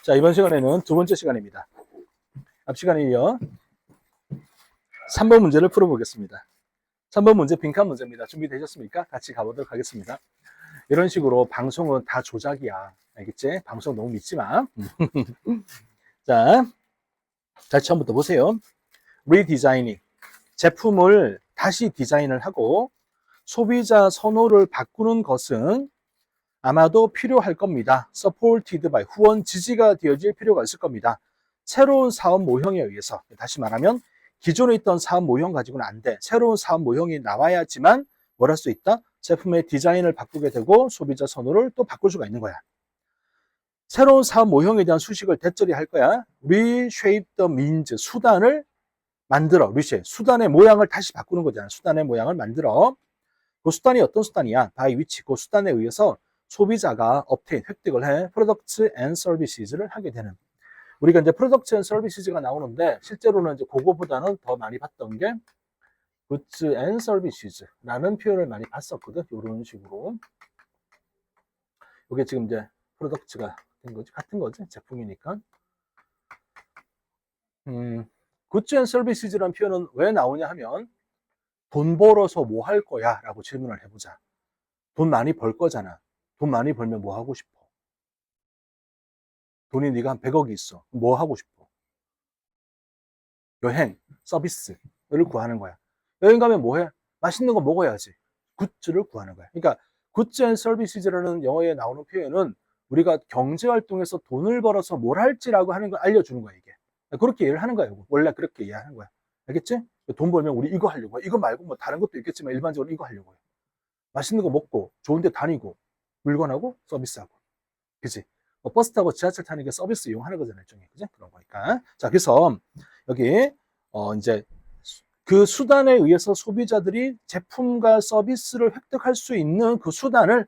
자, 이번 시간에는 두 번째 시간입니다. 앞 시간에 이어 3번 문제를 풀어보겠습니다. 3번 문제 빈칸 문제입니다. 준비되셨습니까? 같이 가보도록 하겠습니다. 이런 식으로 방송은 다 조작이야. 알겠지? 방송 너무 믿지 마. 자, 다시 처음부터 보세요. 리디자이닝. 제품을 다시 디자인을 하고 소비자 선호를 바꾸는 것은 아마도 필요할 겁니다. supported by, 후원 지지가 되어질 필요가 있을 겁니다. 새로운 사업 모형에 의해서, 다시 말하면 기존에 있던 사업 모형 가지고는 안 돼. 새로운 사업 모형이 나와야지만 뭘 할 수 있다? 제품의 디자인을 바꾸게 되고 소비자 선호를 또 바꿀 수가 있는 거야. 새로운 사업 모형에 대한 수식을 대절이 할 거야. reshape the means, 수단을 만들어. reshape, 수단의 모양을 다시 바꾸는 거잖아. 수단의 모양을 만들어. 그 수단이 어떤 수단이야? by which, 그 수단에 의해서 소비자가 obtain, 획득을 해 products and services를 하게 되는. 우리가 이제 products and services가 나오는데 실제로는 이제 그거보다는 더 많이 봤던 게 goods and services라는 표현을 많이 봤었거든. 이런 식으로. 이게 지금 이제 products가 된 거지, 같은 거지, 제품이니까. goods and services라는 표현은 왜 나오냐 하면 돈 벌어서 뭐 할 거야? 라고 질문을 해보자. 돈 많이 벌 거잖아. 돈 많이 벌면 뭐 하고 싶어? 돈이 네가 한 100억이 있어. 뭐 하고 싶어? 여행, 서비스를 구하는 거야. 여행 가면 뭐 해? 맛있는 거 먹어야지. 굿즈를 구하는 거야. 그러니까 굿즈 앤 서비스라는 영어에 나오는 표현은 우리가 경제활동에서 돈을 벌어서 뭘 할지라고 하는 걸 알려주는 거야, 이게. 그렇게 이해를 하는 거야. 원래 그렇게 이해하는 거야. 알겠지? 돈 벌면 우리 이거 하려고 해. 이거 말고 뭐 다른 것도 있겠지만 일반적으로 이거 하려고 해. 맛있는 거 먹고 좋은 데 다니고 물건하고 서비스하고. 그치? 버스 타고 지하철 타는 게 서비스 이용하는 거잖아요, 일종의. 그지? 그런 거니까. 자, 그래서 여기 이제 그 수단에 의해서 소비자들이 제품과 서비스를 획득할 수 있는 그 수단을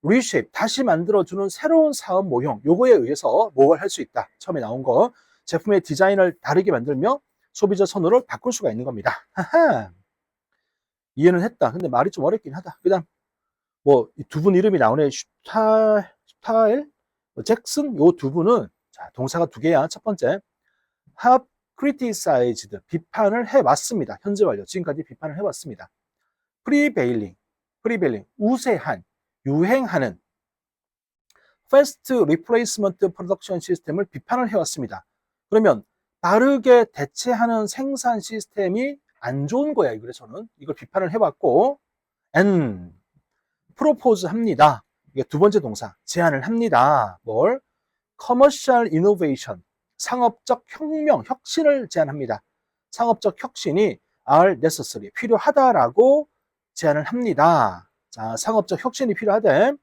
reshape, 다시 만들어주는 새로운 사업 모형, 요거에 의해서 뭘 할 수 있다. 처음에 나온 거. 제품의 디자인을 다르게 만들며 소비자 선호를 바꿀 수가 있는 겁니다. 하하. 이해는 했다. 근데 말이 좀 어렵긴 하다. 그 다음, 뭐, 두 분 이름이 나오네. 슈타엘, 잭슨, 요 두 분은, 자, 동사가 두 개야. 첫 번째, have criticized, 비판을 해왔습니다. 현재 완료. 지금까지 비판을 해왔습니다. prevailing, 우세한, 유행하는 fast replacement production 시스템을 비판을 해왔습니다. 그러면 빠르게 대체하는 생산 시스템이 안 좋은 거야. 그래서는 이걸 비판을 해왔고, and propose 합니다. 이게 두 번째 동사, 제안을 합니다. 뭘? commercial innovation, 상업적 혁명, 혁신을 제안합니다. 상업적 혁신이 are necessary, 필요하다라고 제안을 합니다. 자, 상업적 혁신이 필요하대.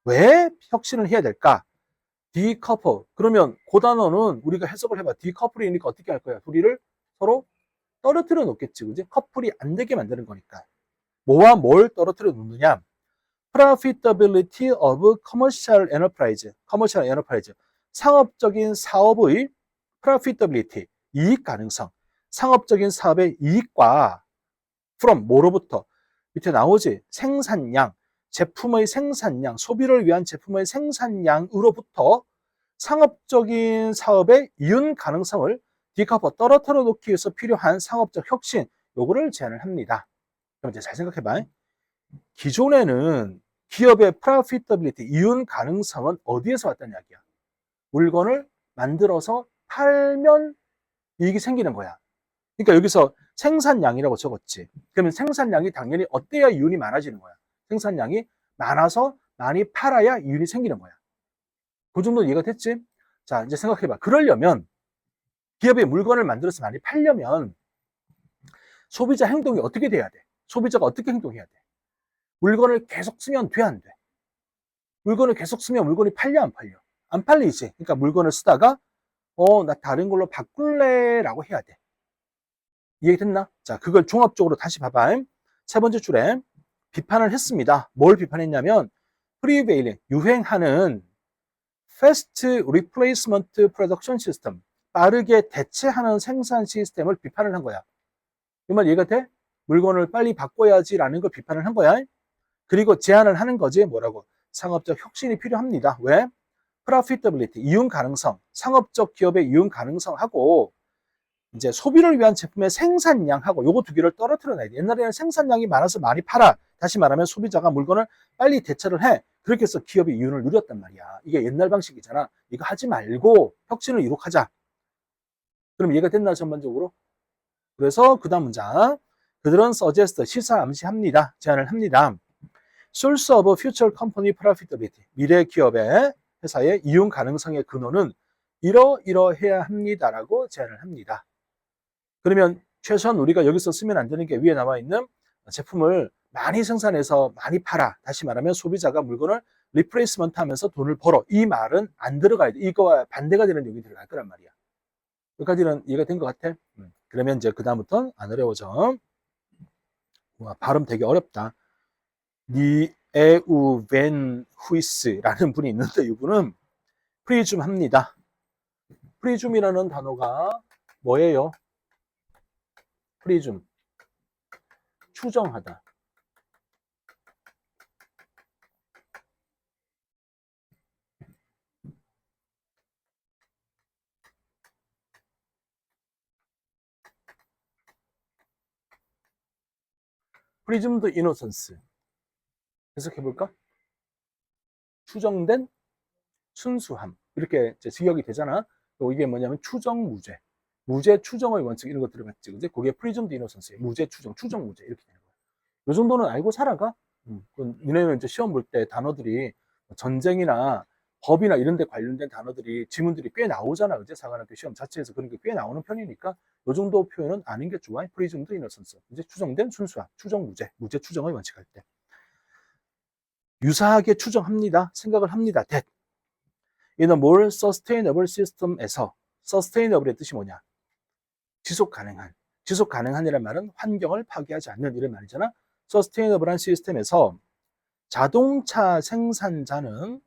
왜 혁신을 해야 될까? decouple. 그러면 그 단어는 우리가 해석을 해봐. decouple이니까 어떻게 할 거야? 둘이를 서로 떨어뜨려 놓겠지, 그지? 커플이 안 되게 만드는 거니까. 뭐와 뭘 떨어뜨려 놓느냐? profitability of commercial enterprise. 상업적인 사업의 profitability, 이익 가능성. 상업적인 사업의 이익과 from, 뭐로부터? 밑에 나오지? 생산량, 제품의 생산량, 소비를 위한 제품의 생산량으로부터 상업적인 사업의 이윤 가능성을 디커퍼, 떨어뜨려 놓기 위해서 필요한 상업적 혁신, 요거를 제안을 합니다. 그럼 이제 잘 생각해봐. 기존에는 기업의 profitability, 이윤 가능성은 어디에서 왔다는 이야기야? 물건을 만들어서 팔면 이익이 생기는 거야. 그러니까 여기서 생산량이라고 적었지. 그러면 생산량이 당연히 어때야 이윤이 많아지는 거야? 생산량이 많아서 많이 팔아야 이윤이 생기는 거야. 그 정도 이해가 됐지? 자, 이제 생각해봐. 그러려면 기업의 물건을 만들어서 많이 팔려면 소비자 행동이 어떻게 돼야 돼? 소비자가 어떻게 행동해야 돼? 물건을 계속 쓰면 돼, 안 돼? 물건을 계속 쓰면 물건이 팔려, 안 팔려? 안 팔리지. 그러니까 물건을 쓰다가 나 다른 걸로 바꿀래 라고 해야 돼. 이해됐나? 자, 그걸 종합적으로 다시 봐봐. 세 번째 줄에 비판을 했습니다. 뭘 비판했냐면 prevailing, 유행하는 fast replacement production system, 빠르게 대체하는 생산 시스템을 비판을 한 거야. 이 말 이해가 돼? 물건을 빨리 바꿔야지라는 걸 비판을 한 거야. 그리고 제안을 하는 거지. 뭐라고? 상업적 혁신이 필요합니다. 왜? profitability, 이윤 가능성, 상업적 기업의 이윤 가능성하고 이제 소비를 위한 제품의 생산량하고 요거 두 개를 떨어뜨려놔야 돼. 옛날에는 생산량이 많아서 많이 팔아. 다시 말하면 소비자가 물건을 빨리 대처를 해. 그렇게 해서 기업이 이윤을 누렸단 말이야. 이게 옛날 방식이잖아. 이거 하지 말고 혁신을 이룩하자. 그럼 이해가 됐나 전반적으로? 그래서 그 다음 문장. 그들은 suggest, 시사 암시합니다. 제안을 합니다. Source of future company profitability. 미래 기업의 회사의 이윤 가능성의 근원은 이러이러해야 합니다라고 제안을 합니다. 그러면 최소한 우리가 여기서 쓰면 안 되는 게 위에 나와 있는 제품을 많이 생산해서 많이 팔아. 다시 말하면 소비자가 물건을 리플레이스먼트 하면서 돈을 벌어. 이 말은 안 들어가야 돼. 이거와 반대가 되는 용이 들어갈 거란 말이야. 여기까지는 이해가 된 것 같아? 그러면 이제 그다음부터는 안 어려워져. 와, 발음 되게 어렵다. 니에우 벤 후이스라는 분이 있는데 이분은 프리즘 합니다. 프리즘이라는 단어가 뭐예요? 프리즘. 추정하다. 프리즘드 이노선스. 해석해볼까? 추정된 순수함. 이렇게 이제 직역이 되잖아. 이게 뭐냐면 추정무죄. 무죄 추정의 원칙 이런 거 들어봤지. 근데 그게 프리즘드 이노선스예요. 무죄 추정, 추정 무죄 이렇게 되는 거야. 이 정도는 알고 살아가. 너네는 이제 시험 볼 때 단어들이 전쟁이나 법이나 이런 데 관련된 단어들이 지문들이 꽤 나오잖아. 그제 사관학교 시험 자체에서 그런 게 꽤 나오는 편이니까 이 정도 표현은 아는 게 좋아. 프리즘드 이노선스. 이제 추정된 순수함, 추정 무죄, 무죄 추정의 원칙할 때. 유사하게 추정합니다. 생각을 합니다. that. In a more sustainable system에서 sustainable의 뜻이 뭐냐? 지속 가능한. 지속 가능한이라는 말은 환경을 파괴하지 않는 이런 말이잖아. sustainable한 시스템에서 자동차 생산자는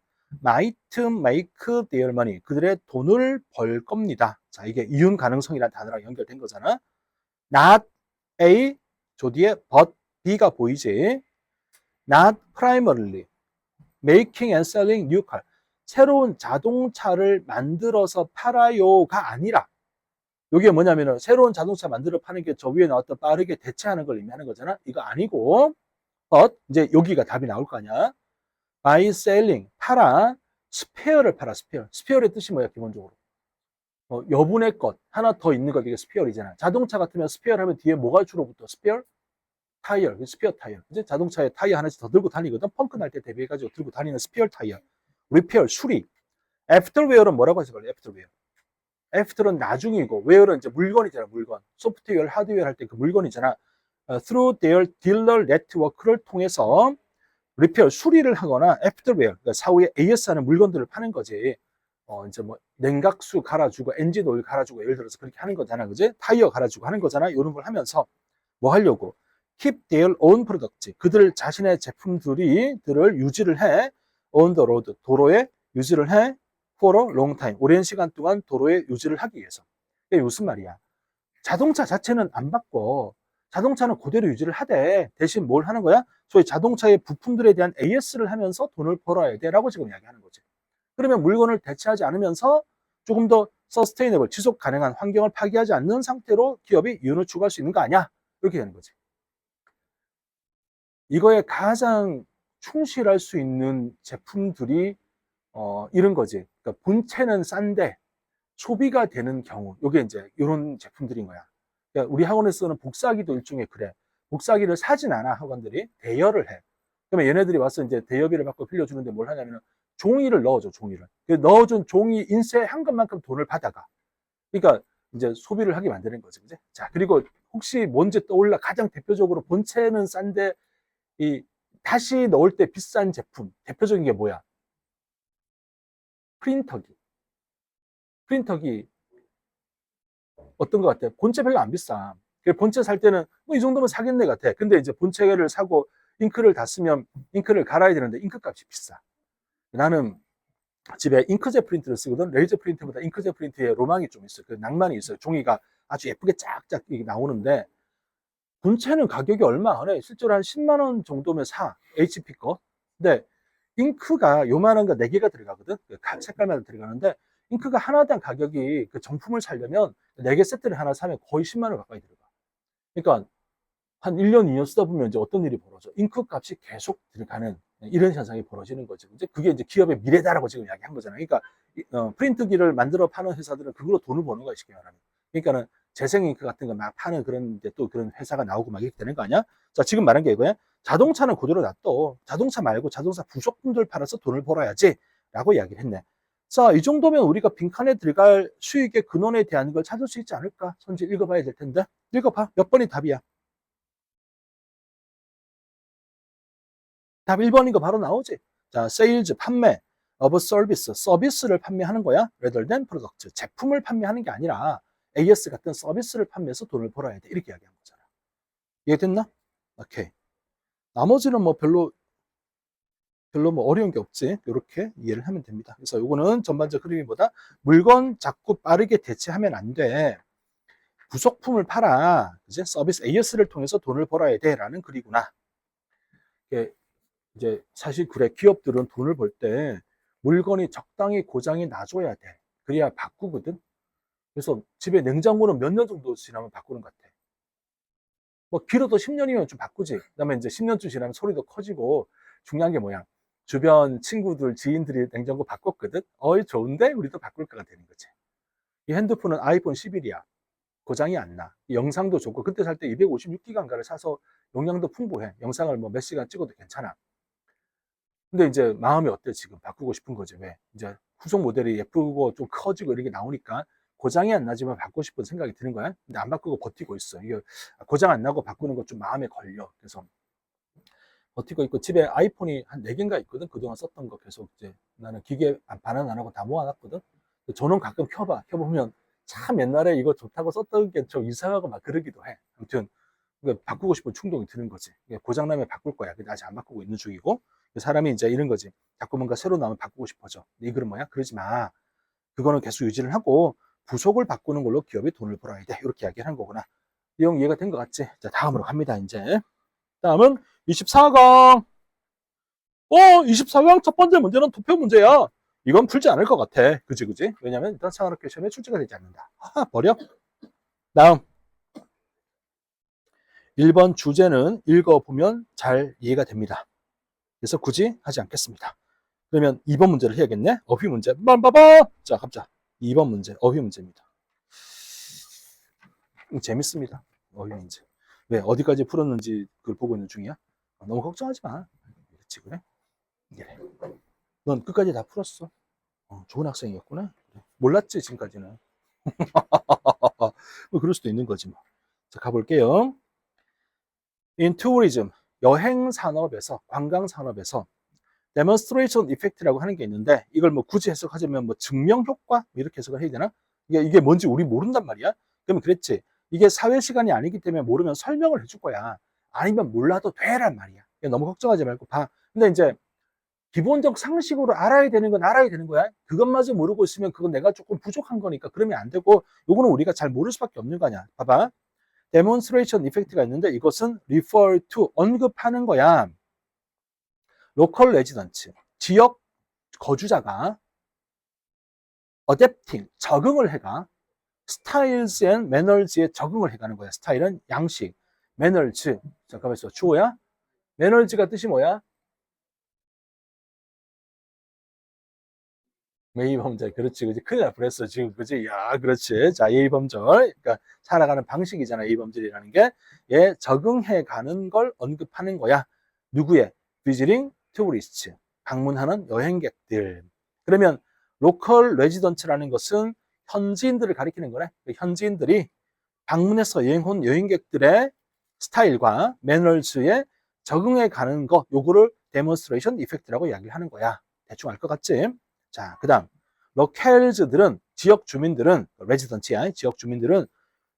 might make their money. 그들의 돈을 벌 겁니다. 자, 이게 이윤 가능성이라는 단어랑 연결된 거잖아. not A, 조 뒤에 but B가 보이지. not primarily making and selling new car. 새로운 자동차를 만들어서 팔아요가 아니라 이게 뭐냐면은 새로운 자동차 만들어 파는 게 저 위에 나왔던 빠르게 대체하는 걸 의미하는 거잖아. 이거 아니고 but 이제 여기가 답이 나올 거 아니야. by selling 팔아 스페어를 팔아 스페어. 스페어의 뜻이 뭐야 기본적으로? 여분의 것 하나 더 있는 거 이게 스페어이잖아. 자동차 같으면 스페어 하면 뒤에 뭐가 주로 붙어? 스페어? 타이어, 스페어 타이어. 이제 자동차에 타이어 하나씩 더 들고 다니거든. 펑크 날 때 대비해가지고 들고 다니는 스페어 타이어. 리페어, 수리. 애프터웨어는 뭐라고 해석할래? 애프터웨어. 애프터는 나중이고, 웨어는 이제 물건이잖아, 물건. 소프트웨어, 하드웨어 할 때 그 물건이잖아. through their dealer network를 통해서 리페어, 수리를 하거나 애프터웨어, 그러니까 사후에 AS 하는 물건들을 파는 거지. 이제 뭐 냉각수 갈아주고 엔진 오일 갈아주고 예를 들어서 그렇게 하는 거잖아, 그지? 타이어 갈아주고 하는 거잖아. 이런 걸 하면서 뭐 하려고? keep their own products. 그들 자신의 제품들을 유지를 해. on the road. 도로에 유지를 해. for a long time. 오랜 시간 동안 도로에 유지를 하기 위해서. 이게 무슨 말이야? 자동차 자체는 안 바꿔. 자동차는 그대로 유지를 하되 대신 뭘 하는 거야? 소위 자동차의 부품들에 대한 AS를 하면서 돈을 벌어야 돼 라고 지금 이야기하는 거지. 그러면 물건을 대체하지 않으면서 조금 더 서스테이너블, 지속 가능한 환경을 파괴하지 않는 상태로 기업이 이윤을 추구할 수 있는 거 아니야? 이렇게 되는 거지. 이거에 가장 충실할 수 있는 제품들이 이런 거지. 그러니까 본체는 싼데 소비가 되는 경우, 이게 이제 이런 제품들인 거야. 그러니까 우리 학원에서는 복사기도 일종의 그래. 복사기를 사진 않아 학원들이 대여를 해. 그러면 얘네들이 와서 이제 대여비를 받고 빌려주는데 뭘 하냐면 종이를 넣어줘 종이를. 넣어준 종이 인쇄한 것만큼 돈을 받아가. 그러니까 이제 소비를 하게 만드는 거지, 그지? 자, 그리고 혹시 뭔지 떠올라 가장 대표적으로 본체는 싼데 이 다시 넣을 때 비싼 제품 대표적인 게 뭐야? 프린터기. 프린터기 어떤 것 같아? 본체 별로 안 비싸. 본체 살 때는 뭐 이 정도면 사겠네 같아. 근데 이제 본체를 사고 잉크를 다 쓰면 잉크를 갈아야 되는데 잉크 값이 비싸. 나는 집에 잉크젯 프린트를 쓰거든. 레이저 프린트보다 잉크젯 프린트에 로망이 좀 있어요. 그 낭만이 있어요. 종이가 아주 예쁘게 쫙쫙 나오는데 본체는 가격이 얼마 안 해. 실제로 한 10만 원 정도면 사. HP 거. 근데 잉크가 요만한 거 4개가 들어가거든. 색깔마다 들어가는데 잉크가 하나당 가격이 그 정품을 사려면 4개 세트를 하나 사면 거의 10만 원 가까이 들어가. 그러니까 한 1년, 2년 쓰다 보면 이제 어떤 일이 벌어져? 잉크 값이 계속 들어가는 이런 현상이 벌어지는 거죠. 이제 그게 이제 기업의 미래다라고 지금 이야기한 거잖아요. 그러니까 프린트기를 만들어 파는 회사들은 그걸로 돈을 버는 거야, 쉽게 말하면. 그러니까는 재생 잉크 같은 거 막 파는 그런 이제 또 그런 회사가 나오고 막 이렇게 되는 거 아니야? 자, 지금 말한 게 이거야. 자동차는 그대로 놔둬. 자동차 말고 자동차 부속품들 팔아서 돈을 벌어야지. 라고 이야기를 했네. 자, 이 정도면 우리가 빈칸에 들어갈 수익의 근원에 대한 걸 찾을 수 있지 않을까? 선지 읽어봐야 될 텐데. 읽어봐. 몇 번이 답이야? 답 1번인 거 바로 나오지. 자, sales, 판매, of service, 서비스를 판매하는 거야. rather than product, 제품을 판매하는 게 아니라 AS 같은 서비스를 판매해서 돈을 벌어야 돼. 이렇게 이야기한 거잖아. 이해됐나? 오케이. 나머지는 뭐 별로 뭐 어려운 게 없지. 이렇게 이해를 하면 됩니다. 그래서 요거는 전반적 흐름이보다 물건 자꾸 빠르게 대체하면 안 돼. 부속품을 팔아. 이제 서비스 AS를 통해서 돈을 벌어야 돼. 라는 글이구나. 이제 사실 그래, 기업들은 돈을 벌 때 물건이 적당히 고장이 나줘야 돼. 그래야 바꾸거든. 그래서 집에 냉장고는 몇 년 정도 지나면 바꾸는 것 같아. 뭐 길어도 10년이면 좀 바꾸지. 그다음에 이제 10년쯤 지나면 소리도 커지고. 중요한 게 뭐야? 주변 친구들, 지인들이 냉장고 바꿨거든. 어이 좋은데 우리도 바꿀까가 되는 거지. 이 핸드폰은 아이폰 11이야. 고장이 안 나. 영상도 좋고, 그때 살 때 256기가인가를 사서 용량도 풍부해. 영상을 뭐 몇 시간 찍어도 괜찮아. 근데 이제 마음이 어때? 지금 바꾸고 싶은 거지. 왜? 이제 후속 모델이 예쁘고 좀 커지고 이렇게 나오니까 고장이 안 나지만 바꾸고 싶은 생각이 드는 거야. 근데 안 바꾸고 버티고 있어. 이게 고장 안 나고 바꾸는 거 좀 마음에 걸려. 그래서 버티고 있고, 집에 아이폰이 한 4개인가 있거든. 그동안 썼던 거 계속 이제 나는 기계 반환 안 하고 다 모아놨거든. 저는 가끔 켜보면 참 옛날에 이거 좋다고 썼던 게 좀 이상하고 막 그러기도 해. 아무튼 그러니까 바꾸고 싶은 충동이 드는 거지. 고장나면 바꿀 거야. 근데 아직 안 바꾸고 있는 중이고. 사람이 이제 이런 거지. 자꾸 뭔가 새로 나오면 바꾸고 싶어져. 이 글은 뭐야? 그러지 마. 그거는 계속 유지를 하고 부속을 바꾸는 걸로 기업이 돈을 벌어야 돼. 이렇게 이야기를 한 거구나. 내용 이해가 된 것 같지? 자, 다음으로 갑니다, 이제. 다음은 24강. 24강 첫 번째 문제는 투표 문제야. 이건 풀지 않을 것 같아. 그지? 왜냐면 일단 상하학교 시험에 출제가 되지 않는다. 버려. 다음. 1번 주제는 읽어보면 잘 이해가 됩니다. 그래서 굳이 하지 않겠습니다. 그러면 2번 문제를 해야겠네. 어휘 문제. 자, 갑자. 2번 문제. 어휘 문제입니다. 재밌습니다. 어휘 문제. 왜? 어디까지 풀었는지 그걸 보고 있는 중이야? 너무 걱정하지 마. 그렇지, 그래? 그래. 넌 끝까지 다 풀었어. 좋은 학생이었구나. 그래. 몰랐지, 지금까지는. 뭐 그럴 수도 있는 거지 뭐. 자, 가볼게요. In tourism, 여행 산업에서, 관광 산업에서 demonstration effect라고 하는 게 있는데, 이걸 뭐 굳이 해석하자면 뭐 증명 효과 이렇게 해석을 해야 되나? 이게 뭔지 우리 모른단 말이야. 그러면 그랬지. 이게 사회 시간이 아니기 때문에 모르면 설명을 해줄 거야. 아니면 몰라도 되란 말이야. 너무 걱정하지 말고 봐. 근데 이제 기본적 상식으로 알아야 되는 건 알아야 되는 거야. 그것마저 모르고 있으면 그건 내가 조금 부족한 거니까 그러면 안 되고, 요거는 우리가 잘 모를 수밖에 없는 거 아니야. 봐봐. demonstration effect가 있는데, 이것은 refer to, 언급하는 거야. local residents, 지역 거주자가 adapting, 적응을 해가, styles and manners에 적응을 해가는 거야. 스타일은 양식, manners, 잠깐만 있어. 주어야? manners가 뜻이 뭐야? 예의범절. 그렇지, 그지? 큰일 날 뻔했어, 지금. 그지? 야, 그렇지. 자, 예의범절. 그러니까 살아가는 방식이잖아, 예의범절이라는 게. 예, 적응해 가는 걸 언급하는 거야. 누구의? visiting tourists. 방문하는 여행객들. 그러면 로컬 레지던트라는 것은 현지인들을 가리키는 거네. 현지인들이 방문해서 여행 온 여행객들의 스타일과 매너스에 적응해 가는 거, 요거를 데몬스트레이션 이펙트라고 이야기를 하는 거야. 대충 알 것 같지? 자, 그 다음 로컬즈들은, 지역 주민들은, 레지던트야, 지역 주민들은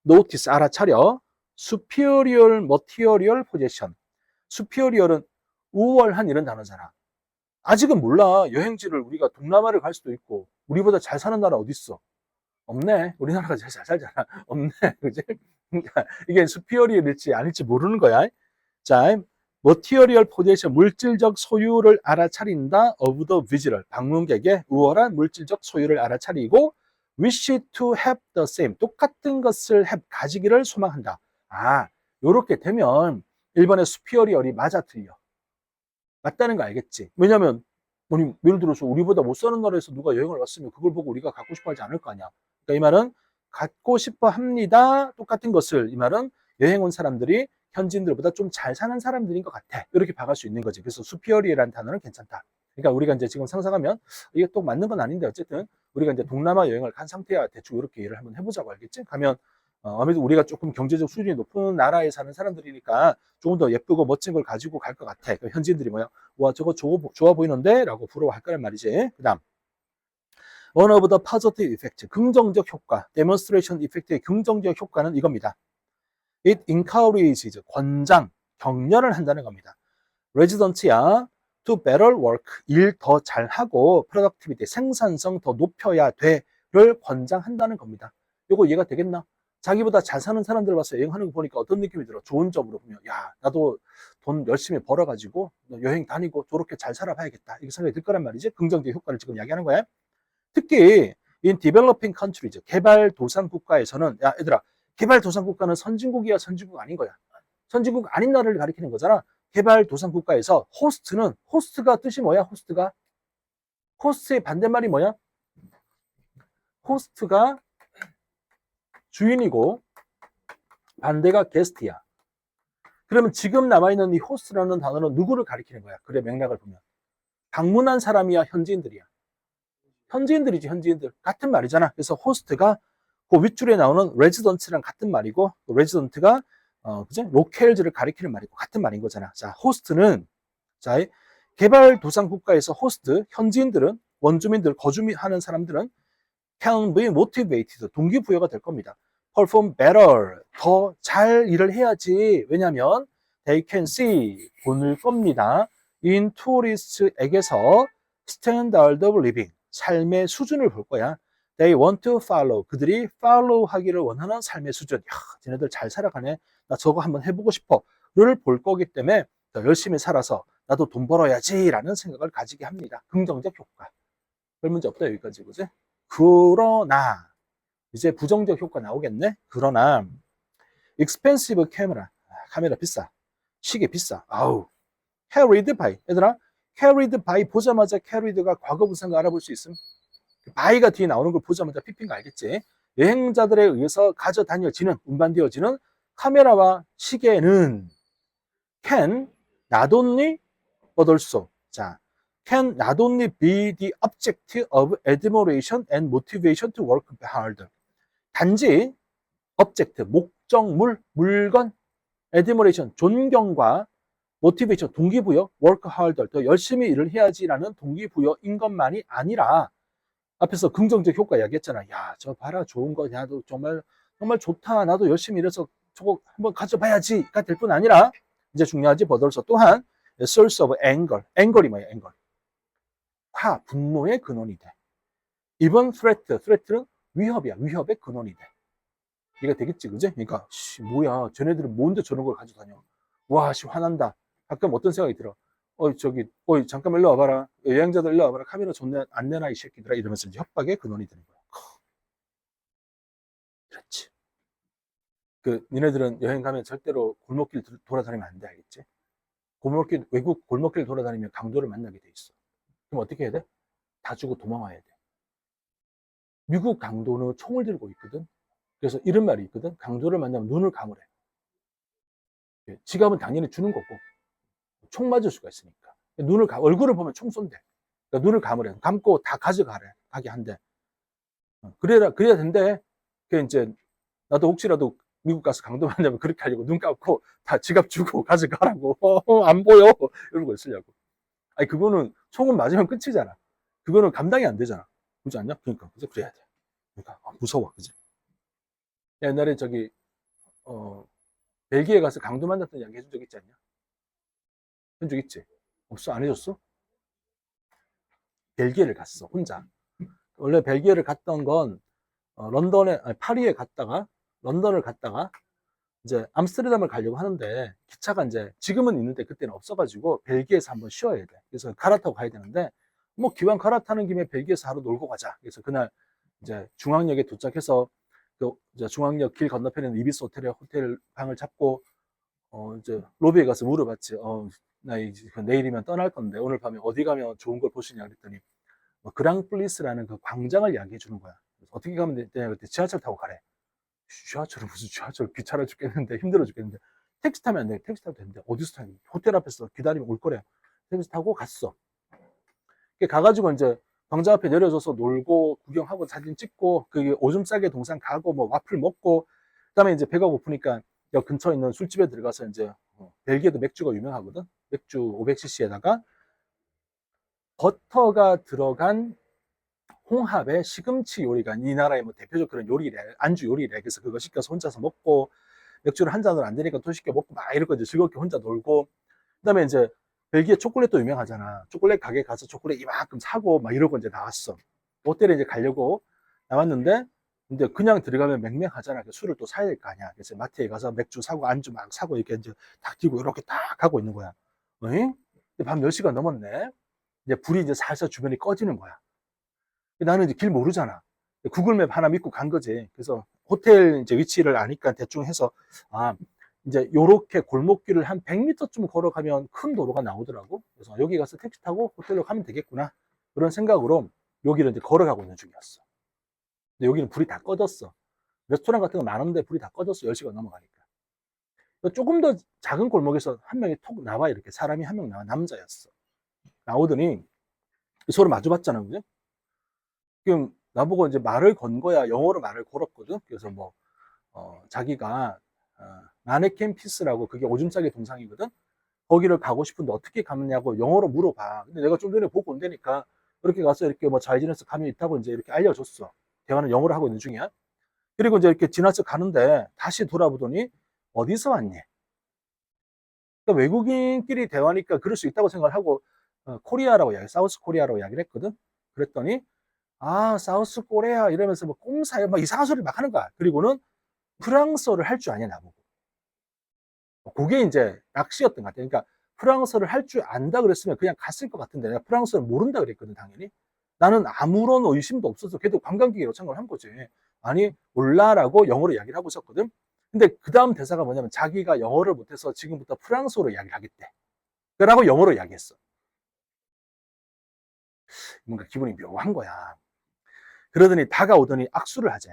노티스, 알아차려, superior material possession. superior은 우월한 이런 단어잖아. 아직은 몰라. 여행지를 우리가 동남아를 갈 수도 있고, 우리보다 잘 사는 나라 어디 있어? 없네. 우리나라가 제일 잘 살잖아. 없네. 그지? 그러니까 이게 superior일지 아닐지 모르는 거야. 자, material possession, 물질적 소유를 알아차린다. of the visitor, 방문객의 우월한 물질적 소유를 알아차리고 wish to have the same, 똑같은 것을 가지기를 소망한다. 아, 요렇게 되면 1번의 superior이 맞아 틀려. 맞다는 거 알겠지? 왜냐면 아니, 예를 들어서 우리보다 못 사는 나라에서 누가 여행을 왔으면 그걸 보고 우리가 갖고 싶어 하지 않을 거 아니야. 그러니까 이 말은 갖고 싶어 합니다. 똑같은 것을. 이 말은 여행 온 사람들이 현지인들보다 좀 잘 사는 사람들인 것 같아. 이렇게 봐갈 수 있는 거지. 그래서 superior이라는 단어는 괜찮다. 그러니까 우리가 이제 지금 상상하면 이게 또 맞는 건 아닌데 어쨌든 우리가 이제 동남아 여행을 간 상태야 대충 이렇게 일을 한번 해보자고 알겠지? 가면 아무래도 우리가 조금 경제적 수준이 높은 나라에 사는 사람들이니까 조금 더 예쁘고 멋진 걸 가지고 갈 것 같아. 그 현지인들이 뭐야? 와, 저거 좋아 보이는데? 라고 부러워할 거란 말이지. 그 다음. One of the positive effects, 긍정적 효과, demonstration effect의 긍정적 효과는 이겁니다. It encourages, 권장, 격려를 한다는 겁니다. Residents야, to better work, 일 더 잘하고, productivity, 생산성 더 높여야 돼를 권장한다는 겁니다. 요거 이해가 되겠나? 자기보다 잘 사는 사람들 와서 여행하는 거 보니까 어떤 느낌이 들어? 좋은 점으로 보면, 야, 나도 돈 열심히 벌어가지고 여행 다니고 저렇게 잘 살아봐야겠다. 이렇게 생각이 들 거란 말이지. 긍정적 효과를 지금 이야기하는 거야. 특히 in developing countries, 개발도상국가에서는, 야, 얘들아, 개발도상국가는 선진국이야, 선진국 아닌 거야. 선진국 아닌 나라를 가리키는 거잖아. 개발도상국가에서 호스트가 뜻이 뭐야? 호스트의 반대말이 뭐야? 호스트가 주인이고 반대가 게스트야. 그러면 지금 남아있는 이 호스트라는 단어는 누구를 가리키는 거야? 그래, 맥락을 보면 방문한 사람이야, 현지인들이야? 현지인들이지, 현지인들. 같은 말이잖아. 그래서 호스트가 그 윗줄에 나오는 레지던트랑 같은 말이고, 레지던트가 그죠? 로컬즈를 가리키는 말이고 같은 말인 거잖아. 자, 호스트는 자, 개발도상 국가에서 호스트 현지인들은 원주민들 거주하는 사람들은 can be motivated, 동기부여가 될 겁니다. perform better, 더 잘 일을 해야지. 왜냐하면 they can see, 보는 겁니다. in tourist에게서 standard of living, 삶의 수준을 볼 거야. They want to follow, 그들이 follow 하기를 원하는 삶의 수준. 야, 쟤네들 잘 살아가네. 나 저거 한번 해보고 싶어. 를 볼 거기 때문에 더 열심히 살아서 나도 돈 벌어야지 라는 생각을 가지게 합니다. 긍정적 효과. 별 문제 없다 여기까지, 그지? 그러나 이제 부정적 효과 나오겠네. 그러나 expensive camera, 카메라 비싸, 시계 비싸. 아우, carried by, 얘들아, carried by 보자마자 carried가 과거 분사인 거 알아볼 수 있음? by가 뒤에 나오는 걸 보자마자 핍핀 거 알겠지? 여행자들에 의해서 가져다녀지는, 운반되어지는 카메라와 시계는 can not only but also, 자, can not only be the object of admiration and motivation to work hard. 단지 object, 목적물, 물건, admiration, 존경과 motivation, 동기부여, work hard, 더 열심히 일을 해야지라는 동기부여인 것만이 아니라 앞에서 긍정적 효과 이야기했잖아. 야, 저 봐라, 좋은 거, 야, 너 정말 좋다. 나도 열심히 일해서 저거 한번 가져봐야지가 될 뿐 아니라 이제 중요하지, 버들서 또한 source of anger, anger이 뭐야, anger. 화, 분노의 근원이 돼. 이번 threat는 위협이야, 위협의 근원이 돼. 이해가 되겠지, 그지? 그러니까 뭐야, 쟤네들은 뭔데 저런 걸 가져다녀. 와, 화난다. 가끔 어떤 생각이 들어. 잠깐 일로 와봐라. 여행자들 일로 와봐라. 카메라 존내 안 내놔 이 새끼들아, 이러면서 이제 협박의 근원이 되는 거야. 그렇지. 니네들은 여행 가면 절대로 골목길 돌아다니면 안 돼, 알겠지? 외국 골목길 돌아다니면 강도를 만나게 돼 있어. 그럼 어떻게 해야 돼? 다 주고 도망와야 돼. 미국 강도는 총을 들고 있거든. 그래서 이런 말이 있거든. 강도를 만나면 눈을 감으래. 지갑은 당연히 주는 거고 총 맞을 수가 있으니까 얼굴을 보면 총 쏜대. 그러니까 눈을 감으래. 감고 다 가져가래. 가게 한대. 그래야 된대. 그 이제 나도 혹시라도 미국 가서 강도 만나면 그렇게 하려고 눈 감고 다 지갑 주고 가져가라고. 안 보여. 이러고 있으려고. 아니 그거는 총은 맞으면 끝이잖아. 그거는 감당이 안 되잖아. 그렇지 않냐? 그러니까 그래야 돼. 그러니까 무서워. 그지? 옛날에 벨기에 가서 강도 만났던 이야기 해준 적 있지 않냐? 해준 적 있지? 없어? 안 해줬어? 벨기에를 갔어, 혼자. 원래 벨기에를 갔던 건 파리에 갔다가 런던을 갔다가 이제 암스테르담을 가려고 하는데 기차가 이제 지금은 있는데 그때는 없어가지고 벨기에에서 한번 쉬어야 돼. 그래서 갈아타고 가야 되는데 뭐 기왕 갈아타는 김에 벨기에에서 하루 놀고 가자. 그래서 그날 이제 중앙역에 도착해서 그 이제 중앙역 길 건너편에 있는 이비스 호텔에 호텔 방을 잡고 이제 로비에 가서 물어봤지. 나 이제 내일이면 떠날 건데 오늘 밤에 어디 가면 좋은 걸 보시냐 그랬더니 뭐 그랑플리스라는 그 광장을 이야기해 주는 거야. 그래서 어떻게 가면 되냐 그랬더니 지하철 타고 가래. 지하철은 무슨 지하철, 귀찮아 죽겠는데 힘들어 죽겠는데 택시 타면 안 돼. 택시 타도 되는데 어디서 타냐. 호텔 앞에서 기다리면 올 거래. 택시 타고 갔어. 가가지고 이제 광장 앞에 내려줘서 놀고 구경하고 사진 찍고 그 오줌 싸게 동산 가고 뭐 와플 먹고 그다음에 이제 배가 고프니까 역 근처에 있는 술집에 들어가서 이제 벨기에도 맥주가 유명하거든. 맥주 500cc에다가 버터가 들어간 홍합에 시금치 요리가 이 나라의 뭐 대표적 그런 요리래. 안주 요리래. 그래서 그거 시켜서 혼자서 먹고 맥주를 한 잔으로 안 되니까 또 시켜 먹고 막 이러고 이제 즐겁게 혼자 놀고 그다음에 이제 벨기에 초콜릿도 유명하잖아. 초콜릿 가게 가서 초콜릿 이만큼 사고 막 이러고 이제 나왔어. 호텔에 이제 가려고 나왔는데 근데 그냥 들어가면 맹맹하잖아. 술을 또 사야 될 거 아니야. 그래서 마트에 가서 맥주 사고 안주 막 사고 이렇게 이제 딱 들고 이렇게 딱 하고 있는 거야. 어이? 밤 10시가 넘었네. 이제 불이 이제 살살 주변이 꺼지는 거야. 나는 이제 길 모르잖아. 구글맵 하나 믿고 간 거지. 그래서 호텔 이제 위치를 아니까 대충 해서, 아, 이제 요렇게 골목길을 한 100m쯤 걸어가면 큰 도로가 나오더라고. 그래서 여기 가서 택시 타고 호텔로 가면 되겠구나. 그런 생각으로 여기를 이제 걸어가고 있는 중이었어. 근데 여기는 불이 다 꺼졌어. 레스토랑 같은 거 많은데 불이 다 꺼졌어. 10시가 넘어가니까. 조금 더 작은 골목에서 한 명이 톡 나와. 이렇게 사람이 한 명 나와. 남자였어. 나오더니 서로 마주봤잖아. 그지? 지금 나보고 이제 말을 건 거야. 영어로 말을 걸었거든. 그래서 뭐, 자기가, 마네켄 피스라고 그게 오줌 싸개 동상이거든. 거기를 가고 싶은데 어떻게 가느냐고 영어로 물어봐. 근데 내가 좀 전에 보고 온다니까 이렇게 가서 이렇게 뭐 잘 지내서 가면 있다고 이제 이렇게 알려줬어. 대화는 영어로 하고 있는 중이야. 그리고 이제 이렇게 지나쳐 가는데 다시 돌아보더니 어디서 왔니? 그러니까 외국인끼리 대화니까 그럴 수 있다고 생각을 하고 코리아라고 이야기, 사우스 코리아라고 이야기를 했거든. 그랬더니 아, 사우스 코리아 이러면서 뭐 꼼사에 막 이상한 소리 막 하는 거야. 그리고는 프랑스어를 할 줄 아냐 나보고. 그게 이제 낚시였던 것 같아. 그러니까 프랑스어를 할 줄 안다 그랬으면 그냥 갔을 것 같은데 내가 프랑스어를 모른다 그랬거든 당연히. 나는 아무런 의심도 없어서 걔도 관광객이 요청을 한 거지. 아니 몰라라고 영어로 이야기를 하고 있었거든. 근데 그 다음 대사가 뭐냐면 자기가 영어를 못해서 지금부터 프랑스어로 이야기를 하겠대. 그러고 영어로 이야기했어. 뭔가 기분이 묘한 거야. 그러더니 다가오더니 악수를 하재.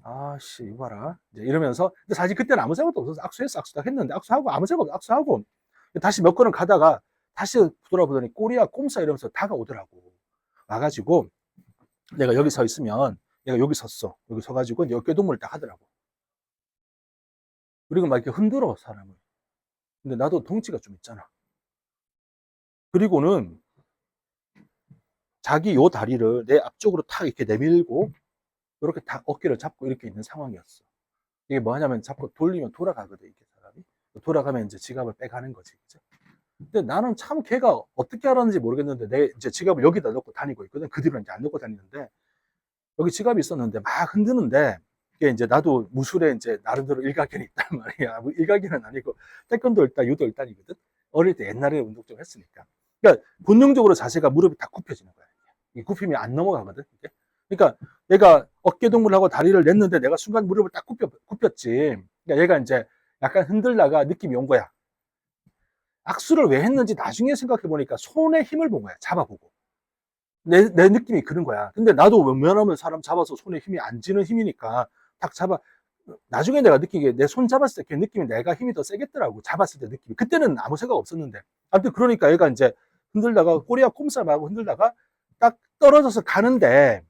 아씨 이거 봐라 이제 이러면서 근데 사실 그때는 아무 생각도 없어서 악수했어 악수 딱 했는데 악수하고 아무 생각 없어 악수하고 다시 몇 걸음 가다가 다시 돌아보더니 꼬리야 꼼사 이러면서 다가오더라고 와가지고 내가 여기 서 있으면 내가 여기 섰어 여기 서가지고 이제 어깨동무를 딱 하더라고 그리고 막 이렇게 흔들어 사람을 근데 나도 덩치가 좀 있잖아 그리고는 자기 요 다리를 내 앞쪽으로 탁 이렇게 내밀고 이렇게 딱 어깨를 잡고 이렇게 있는 상황이었어 이게 뭐 하냐면 자꾸 돌리면 돌아가거든, 이게 사람이. 돌아가면 이제 지갑을 빼가는 거지. 그죠? 근데 나는 참 걔가 어떻게 알았는지 모르겠는데 내 이제 지갑을 여기다 넣고 다니고 있거든. 그 뒤로 이제 안 넣고 다니는데 여기 지갑이 있었는데 막 흔드는데 이게 이제 나도 무술에 이제 나름대로 일가견이 있단 말이야. 뭐 일가견은 아니고 태권도 일단 유도 일단이거든. 어릴 때 옛날에 운동 좀 했으니까. 그러니까 본능적으로 자세가 무릎이 딱 굽혀지는 거야. 이 굽힘이 안 넘어가거든. 이게. 그러니까 얘가 어깨 동무하고 다리를 냈는데 내가 순간 무릎을 딱 굽혔지. 그러니까 얘가 이제 약간 흔들다가 느낌이 온 거야. 악수를 왜 했는지 나중에 생각해 보니까 손에 힘을 본 거야. 잡아보고. 내 느낌이 그런 거야. 근데 나도 웬만하면 사람 잡아서 손에 힘이 안 지는 힘이니까 딱 잡아. 나중에 내가 느끼게 내 손 잡았을 때 그 느낌이 내가 힘이 더 세겠더라고. 잡았을 때 느낌이. 그때는 아무 생각 없었는데. 아무튼 그러니까 얘가 이제 흔들다가 꼬리야 꼼싸하고 흔들다가 딱 떨어져서 가는데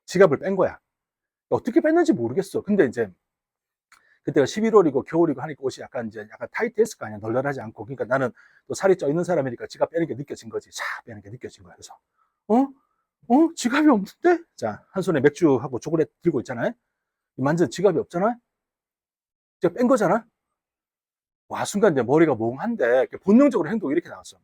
지갑을 뺀 거야. 어떻게 뺐는지 모르겠어. 근데 이제 그때가 11월이고 겨울이고 하니까 옷이 약간 이제 약간 타이트했을 거 아니야. 널널하지 않고. 그러니까 나는 또 살이 쪄 있는 사람이니까 지갑 빼는 게 느껴진 거지. 샥 빼는 게 느껴진 거야. 그래서 지갑이 없는데? 자, 한 손에 맥주하고 초콜릿 들고 있잖아요. 만전 지갑이 없잖아. 제가 뺀 거잖아. 와, 순간 내 머리가 몽한데 본능적으로 행동이 이렇게 나왔어.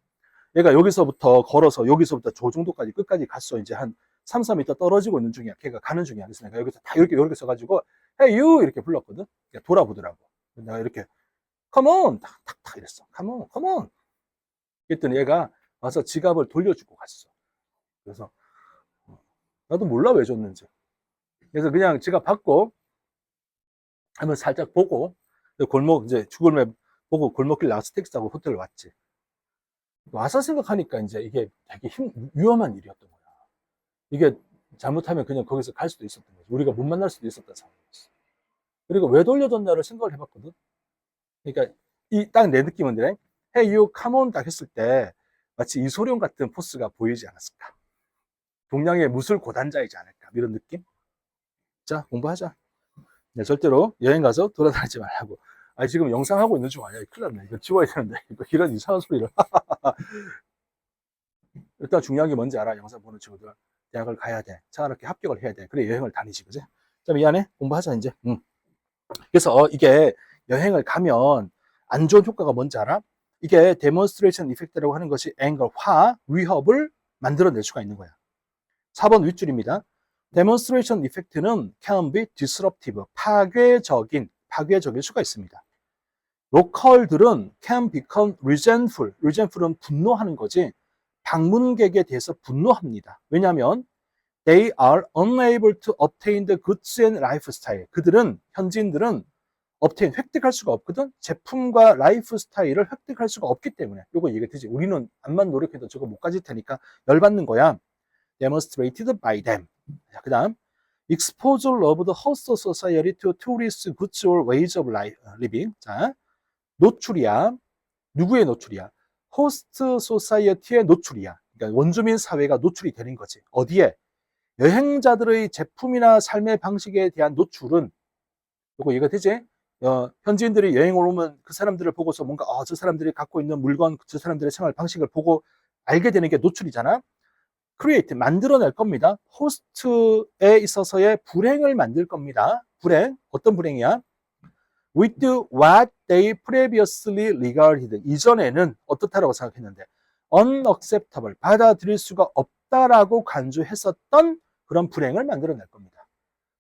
얘가 여기서부터 걸어서 여기서부터 저 정도까지 끝까지 갔어. 이제 한 3, 4m 떨어지고 있는 중이야. 걔가 가는 중이야. 그래서 내가 여기서 다 이렇게 써가지고 Hey you 이렇게 불렀거든. 돌아보더라고. 내가 이렇게 Come on 탁탁탁 이랬어. Come on, come on. 그랬더니 얘가 와서 지갑을 돌려주고 갔어. 그래서 나도 몰라 왜 줬는지. 그래서 그냥 지갑 받고 한번 살짝 보고 골목 이제 주골매 보고 골목길 나와서 택시 타고 호텔 왔지. 와서 생각하니까 이제 이게 되게 위험한 일이었던 거야. 이게 잘못하면 그냥 거기서 갈 수도 있었던 거지. 우리가 못 만날 수도 있었던 상황이었어. 그리고 왜 돌려줬나를 생각을 해봤거든. 그러니까 이 딱 내 느낌은 그래. Hey you come on 딱 했을 때 마치 이소룡 같은 포스가 보이지 않았을까. 동양의 무술 고단자이지 않을까 이런 느낌. 자 공부하자. 네, 절대로 여행 가서 돌아다니지 말라고. 아 지금 영상 하고 있는 중 아니야. 큰일 났네. 이거 지워야 되는데 이거 이런 이상한 소리를. 일단 중요한 게 뭔지 알아. 영상 보는 친구들. 대학을 가야 돼. 차갑게 합격을 해야 돼. 그래 여행을 다니지 그지? 자 미안해. 공부하자 이제. 그래서 이게 여행을 가면 안 좋은 효과가 뭔지 알아? 이게 데몬스트레이션 이펙트라고 하는 것이 앵글, 화, 위협을 만들어낼 수가 있는 거야. 4번 윗줄입니다. 데몬스트레이션 이펙트는 can be disruptive, 파괴적일 수가 있습니다. 로컬들은 can become resentful, resentful은 분노하는 거지 방문객에 대해서 분노합니다. 왜냐하면 they are unable to obtain the goods and lifestyle. 현지인들은 obtain, 획득할 수가 없거든. 제품과 라이프 스타일을 획득할 수가 없기 때문에. 요거 얘기되지. 우리는 암만 노력해도 저거 못 가질 테니까 열받는 거야. demonstrated by them. 자, 그 다음 exposure of the host society to tourist goods or ways of living. 자, 노출이야. 누구의 노출이야? 호스트 소사이어티의 노출이야. 그러니까 원주민 사회가 노출이 되는 거지. 어디에? 여행자들의 제품이나 삶의 방식에 대한 노출은 요거 이해가 되지? 현지인들이 여행을 오면 그 사람들을 보고서 뭔가 저 사람들이 갖고 있는 물건, 저 사람들의 생활 방식을 보고 알게 되는 게 노출이잖아. create, 만들어낼 겁니다. 호스트에 있어서의 불행을 만들 겁니다. 불행, 어떤 불행이야? with what they previously regarded. 이전에는 어떻다라고 생각했는데 unacceptable, 받아들일 수가 없다라고 간주했었던 그런 불행을 만들어낼 겁니다.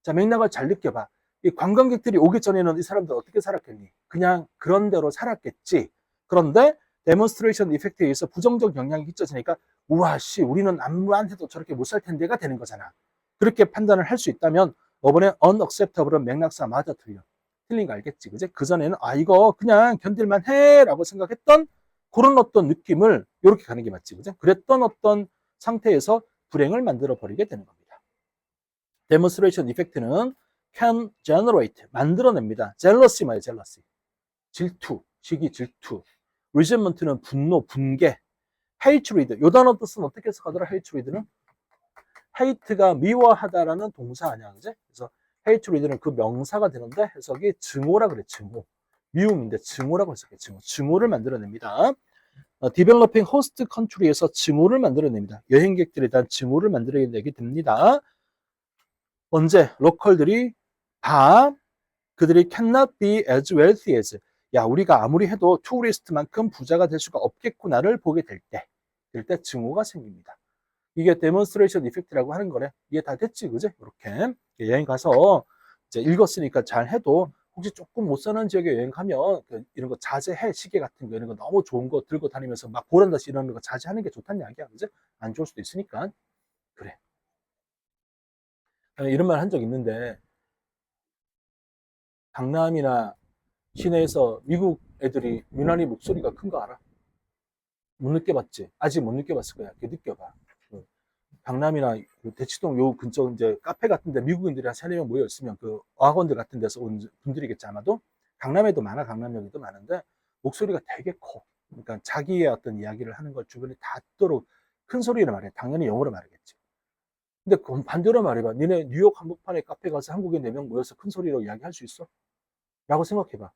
자, 맥락을 잘 느껴봐. 이 관광객들이 오기 전에는 이 사람들 어떻게 살았겠니? 그냥 그런 대로 살았겠지. 그런데 데몬스트레이션 이펙트에 의해서 부정적 영향이 끼쳐지니까 우와 씨 우리는 아무한테도 저렇게 못 살 텐데가 되는 거잖아. 그렇게 판단을 할 수 있다면 이번에 unacceptable은 맥락상 맞아 틀려. 틀린 거 알겠지? 그지? 그전에는 이거 그냥 견딜만 해 라고 생각했던 그런 어떤 느낌을 이렇게 가는 게 맞지. 그지? 그랬던 어떤 상태에서 불행을 만들어 버리게 되는 겁니다. 데몬스트레이션 이펙트는 can generate, 만들어냅니다. jealousy 말이에요, jealousy. 질투, 시기, 질투. resentment는 분노, 분개. hatred, 요 단어 뜻은 어떻게 해석하더라, hatred는? hate가 미워하다라는 동사 아니야, 그지? 그래서 hatred는 그 명사가 되는데 해석이 증오라 그래, 증오. 미움인데 증오라고 해석해, 증오. 증오를 만들어냅니다. developing host country에서 증오를 만들어냅니다. 여행객들에 대한 증오를 만들어내게 됩니다. 언제? 로컬들이 다 그들이 cannot be as wealthy as 야 우리가 아무리 해도 투리스트만큼 부자가 될 수가 없겠구나를 보게 될 때 증오가 생깁니다. 이게 데몬스트레이션 이펙트라고 하는 거래. 이게 다 됐지 그지? 이렇게 여행 가서 이제 읽었으니까 잘 해도 혹시 조금 못 사는 지역에 여행 가면 이런 거 자제해. 시계 같은 거 이런 거 너무 좋은 거 들고 다니면서 막 보란다시 이러는 거 자제하는 게 좋다는 이야기야 그지? 안 좋을 수도 있으니까 그래. 이런 말 한 적 있는데 강남이나 시내에서 미국 애들이 유난히 목소리가 큰 거 알아? 못 느껴봤지? 아직 못 느껴봤을 거야. 이렇게 느껴봐. 강남이나 대치동 요 근처 이제 카페 같은데 미국인들이 한 3-4명 모여 있으면 그 어학원들 같은 데서 온 분들이겠지 아마도. 강남에도 많아, 강남역에도 많은데 목소리가 되게 커. 그러니까 자기의 어떤 이야기를 하는 걸 주변에 닿도록 큰 소리로 말해. 당연히 영어로 말하겠지. 근데 그건 반대로 말해봐. 니네 뉴욕 한복판에 카페 가서 한국인 4명 모여서 큰 소리로 이야기할 수 있어? 라고 생각해봐.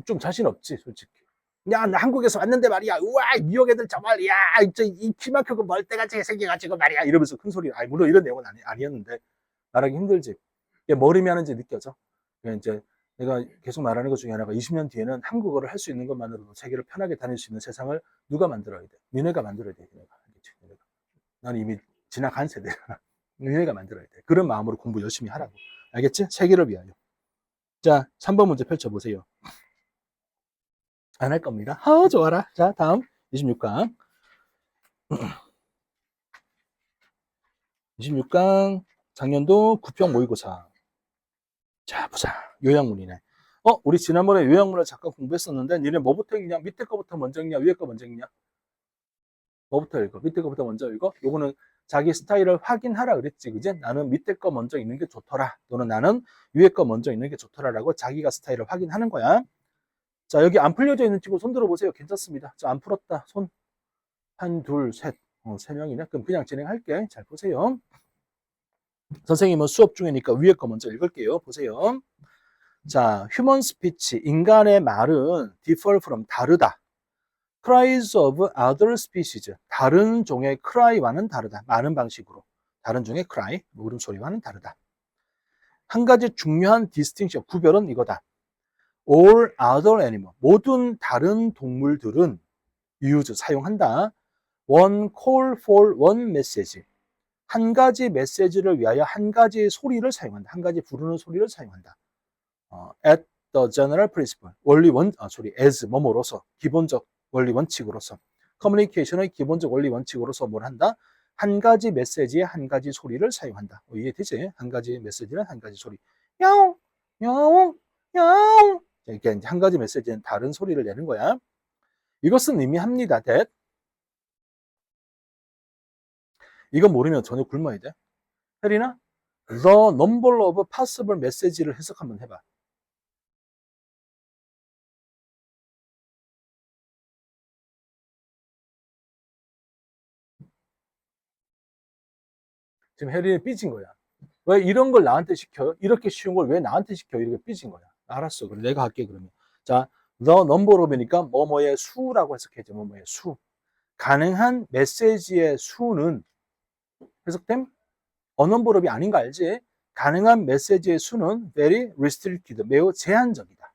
좀 자신 없지, 솔직히. 야, 나 한국에서 왔는데 말이야. 우와, 뉴욕 애들 정말, 야, 이 키만 크고 멀때같이 생겨가지고 말이야. 이러면서 큰 소리. 물론 이런 내용은 아니었는데, 말하기 힘들지. 머리면 하는지 느껴져. 그러니까 이제 내가 계속 말하는 것 중에 하나가 20년 뒤에는 한국어를 할 수 있는 것만으로도 세계를 편하게 다닐 수 있는 세상을 누가 만들어야 돼? 니네가 만들어야 돼, 니네가. 난 이미 지나간 세대라. 니네가 만들어야 돼. 그런 마음으로 공부 열심히 하라고. 알겠지? 세계를 위하여. 자, 3번 문제 펼쳐보세요. 안 할 겁니다. 좋아라. 자, 다음 26강. 26강 작년도 구평 모의고사. 자, 보자. 요약문이네. 우리 지난번에 요약문을 잠깐 공부했었는데 니네 뭐부터 읽냐? 밑에 거부터 먼저 읽냐? 위에 거 먼저 읽냐? 뭐부터 읽어? 밑에 거부터 먼저 읽어? 요거는 자기 스타일을 확인하라 그랬지, 그지? 나는 밑에 거 먼저 읽는 게 좋더라. 또는 나는 위에 거 먼저 읽는 게 좋더라라고 자기가 스타일을 확인하는 거야. 자, 여기 안 풀려져 있는 친구 손 들어보세요. 괜찮습니다. 자, 안 풀었다. 손. 한, 둘, 셋. 세 명이네. 그럼 그냥 진행할게. 잘 보세요. 선생님은 수업 중이니까 위에 거 먼저 읽을게요. 보세요. 자, human speech. 인간의 말은 differ from 다르다. cries of other species. 다른 종의 cry와는 다르다. 많은 방식으로. 다른 종의 cry, 울음소리와는 다르다. 한 가지 중요한 distinction, 구별은 이거다. all other animal. 모든 다른 동물들은 use, 사용한다. one call for one message. 한 가지 메시지를 위하여 한 가지 소리를 사용한다. 한 가지 부르는 소리를 사용한다. at the general principle. as, 뭐뭐로서. 기본적 원리 원칙으로서. 커뮤니케이션의 기본적 원리 원칙으로서 뭘 한다? 한 가지 메시지에 한 가지 소리를 사용한다. 이해되지? 한 가지 메시지는 한 가지 소리. 야옹, 야옹, 야옹. 이렇게 한 가지 메시지는 다른 소리를 내는 거야. 이것은 의미합니다. that. 이거 모르면 전혀 굶어야 돼. 혜리나? The number of possible message를 해석 한번 해봐. 지금 혜리는 삐진 거야. 왜 이런 걸 나한테 시켜요? 이렇게 쉬운 걸 왜 나한테 시켜요? 이렇게 삐진 거야. 알았어. 그래, 내가 할게, 그러면. 자, the number of이니까 뭐뭐의 수라고 해석해줘. 뭐뭐의 수. 가능한 메시지의 수는 해석됨? number of이 아닌 거 알지? 가능한 메시지의 수는 very restricted, 매우 제한적이다.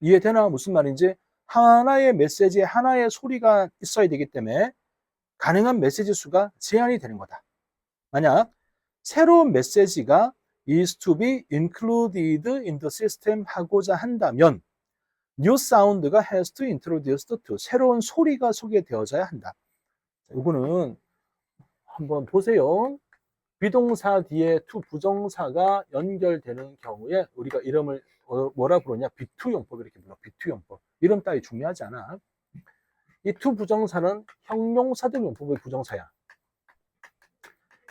이해되나? 무슨 말인지? 하나의 메시지에 하나의 소리가 있어야 되기 때문에 가능한 메시지 수가 제한이 되는 거다. 만약 새로운 메시지가 is to be included in the system 하고자 한다면 new sound가 has to introduced to, 새로운 소리가 소개되어져야 한다. 이거는 한번 보세요. 비동사 뒤에 to 부정사가 연결되는 경우에 우리가 이름을 뭐라 부르냐? 비투용법 이렇게 불러. 비투용법. 이름 따위 중요하지 않아. 이 to 부정사는 형용사들 용법의 부정사야.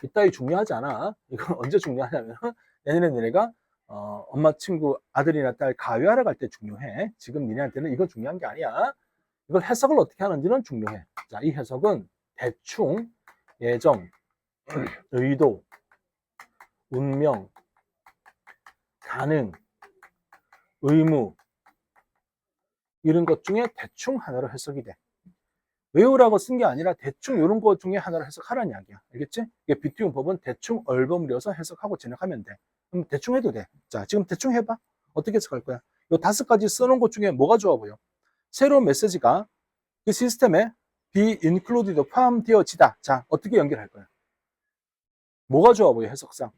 이따위 중요하지 않아. 이건 언제 중요하냐면 내년에 너네가 엄마 친구 아들이나 딸 가위하러 갈 때 중요해. 지금 니네한테는 이건 중요한 게 아니야. 이걸 해석을 어떻게 하는지는 중요해. 자, 이 해석은 대충, 예정, 의도, 운명, 가능, 의무 이런 것 중에 대충 하나로 해석이 돼. 외우라고 쓴 게 아니라 대충 이런 것 중에 하나를 해석하라는 이야기야. 알겠지? 이게 비투용법은 대충 얼버무려서 해석하고 진행하면 돼. 그럼 대충 해도 돼. 자, 지금 대충 해봐. 어떻게 해석할 거야? 이 5가지 써놓은 것 중에 뭐가 좋아 보여? 새로운 메시지가 그 시스템에 be included, 포함되어지다. 자, 어떻게 연결할 거야? 뭐가 좋아 보여, 해석상?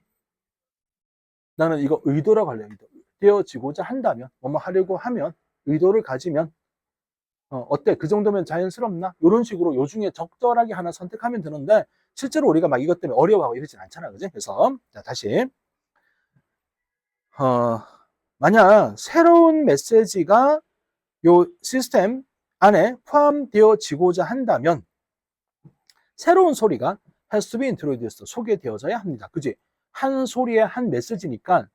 나는 이거 의도라고 할래, 의도. 되어지고자 한다면, 뭐뭐 하려고 하면, 의도를 가지면, 어때? 그 정도면 자연스럽나? 이런 식으로 요 중에 적절하게 하나 선택하면 되는데, 실제로 우리가 막 이것 때문에 어려워하고 이러진 않잖아. 그지? 그래서, 자, 다시. 만약 새로운 메시지가 요 시스템 안에 포함되어지고자 한다면, 새로운 소리가 has to be introduced, 소개되어져야 합니다. 그지? 한 소리에 한 메시지니까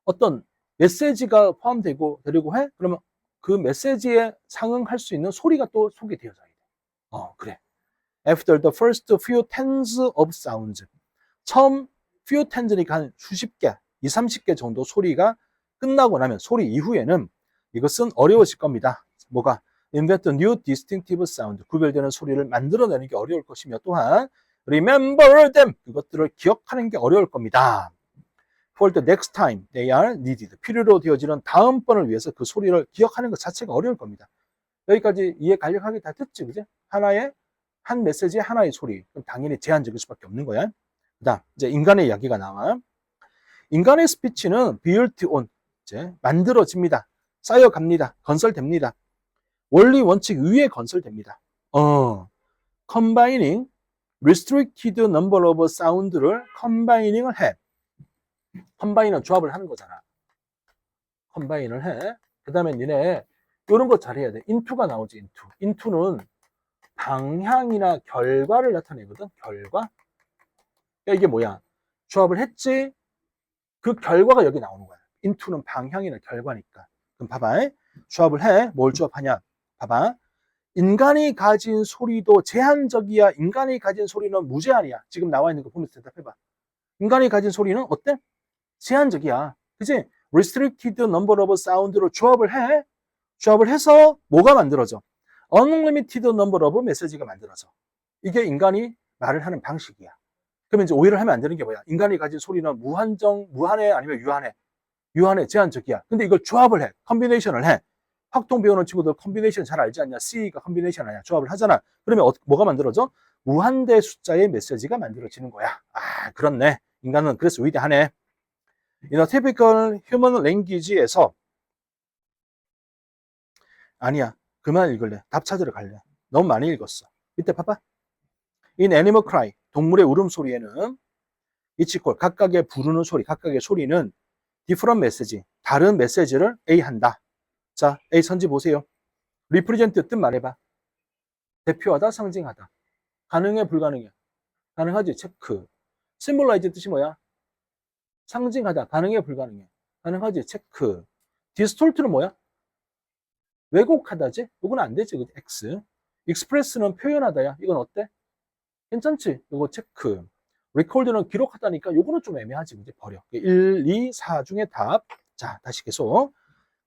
어떤 메시지가 포함되고 되려고 해? 그러면 그 메시지에 상응할 수 있는 소리가 또 소개되어져야 돼. 그래. After the first few tens of sounds. 처음 few tens니까 한 수십 개, 20, 30개 정도 소리가 끝나고 나면 소리 이후에는 이것은 어려워질 겁니다. 뭐가? Invent new distinctive sound. 구별되는 소리를 만들어내는 게 어려울 것이며 또한 remember them. 그것들을 기억하는 게 어려울 겁니다. For the next time they are needed. 필요로 되어지는 다음번을 위해서 그 소리를 기억하는 것 자체가 어려울 겁니다. 여기까지 이해 간략하게 다 듣지, 그지? 하나의 한 메시지에 하나의 소리. 그럼 당연히 제한적일 수밖에 없는 거야. 그다음 이제 인간의 이야기가 나와. 인간의 스피치는 built on, 이제 만들어집니다. 쌓여갑니다. 건설됩니다. 원리 원칙 위에 건설됩니다. combining restricted number of sound를 combining을 해. 컴바인은 조합을 하는 거잖아. 컴바인을 해. 그 다음에 니네 이런 거 잘해야 돼. into가 나오지. into는 방향이나 결과를 나타내거든. 결과. 그러니까 이게 뭐야? 조합을 했지. 그 결과가 여기 나오는 거야. into는 방향이나 결과니까. 그럼 봐봐. 조합을 해. 뭘 조합하냐? 봐봐. 인간이 가진 소리도 제한적이야. 인간이 가진 소리는 무제한이야. 지금 나와 있는 거 보면서 대답해봐. 인간이 가진 소리는 어때? 제한적이야. 그치? restricted number of sound로 조합을 해. 조합을 해서 뭐가 만들어져? unlimited number of message가 만들어져. 이게 인간이 말을 하는 방식이야. 그러면 이제 오해를 하면 안 되는 게 뭐야? 인간이 가진 소리는 무한해 아니면 유한해? 유한해, 제한적이야. 근데 이걸 조합을 해. 컨비네이션을 해. 확통 배우는 친구들 컨비네이션 잘 알지 않냐? C가 컨비네이션 아니야. 조합을 하잖아. 그러면 뭐가 만들어져? 무한대 숫자의 메시지가 만들어지는 거야. 아, 그렇네. 인간은 그래서 위대하네. In a typical human language에서 아니야. 그만 읽을래. 답 찾으러 갈래. 너무 많이 읽었어. 밑에 봐봐. In animal cry, 동물의 울음소리에는 each call, 각각의 부르는 소리, 각각의 소리는 different message, 다른 메시지를 A 한다. 자, A 선지 보세요. represent 뜻 말해봐. 대표하다, 상징하다. 가능해, 불가능해? 가능하지, 체크. symbolize 뜻이 뭐야? 상징하다, 가능해, 불가능해? 가능하지, 체크. distort는 뭐야? 왜곡하다지? 이건 안 되지, 그치? X. express는 표현하다야. 이건 어때? 괜찮지? 이거 체크. record는 기록하다니까 요거는 좀 애매하지. 이제 버려. 1, 2, 4 중에 답. 자, 다시 계속.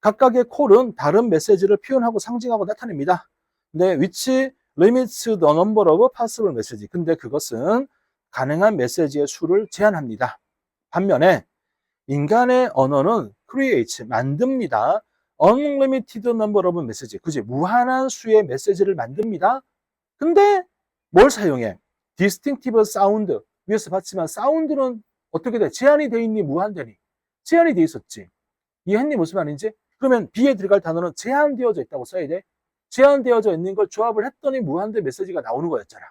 각각의 콜은 다른 메시지를 표현하고 상징하고 나타냅니다. 근데 which limits the number of possible message. 근데 그것은 가능한 메시지의 수를 제한합니다. 반면에 인간의 언어는 creates, 만듭니다. unlimited number of message. 그지? 무한한 수의 메시지를 만듭니다. 근데 뭘 사용해? distinctive sound. 위에서 봤지만 사운드는 어떻게 돼? 제한이 돼 있니? 무한되니? 제한이 돼 있었지. 이해했니? 무슨 말인지? 그러면 B에 들어갈 단어는 제한되어져 있다고 써야 돼. 제한되어져 있는 걸 조합을 했더니 무한대 메시지가 나오는 거였잖아.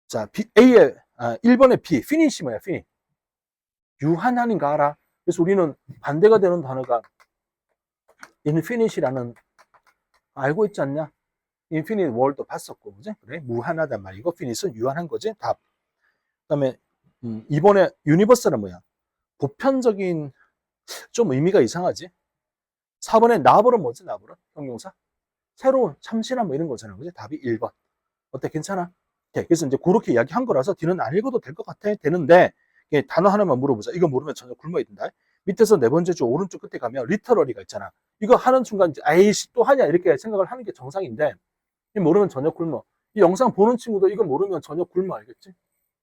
자, A에 1번에 B, finish 뭐야? finish. 유한하는 거 알아? 그래서 우리는 반대가 되는 단어가 infinite라는 알고 있지 않냐? infinite word도 봤었고, 그지? 그래, 무한하단 말이고 finite는 유한한 거지. 답. 그다음에 2번에 universal은 뭐야? 보편적인. 좀 의미가 이상하지? 4번에 나버는 뭐지? 나버는 형용사? 새로운, 참신한 뭐 이런 거잖아. 그지? 답이 1번. 어때? 괜찮아? 오케이. 그래서 이제 그렇게 이야기한 거라서 뒤는 안 읽어도 될 것 같아. 되는데 단어 하나만 물어보자. 이거 모르면 전혀 굶어야 된다. 밑에서 네 번째 줄 오른쪽 끝에 가면 리터러리가 있잖아. 이거 하는 순간 아이씨 또 하냐 이렇게 생각을 하는 게 정상인데 모르면 전혀 굶어. 이 영상 보는 친구도 이거 모르면 전혀 굶어. 알겠지?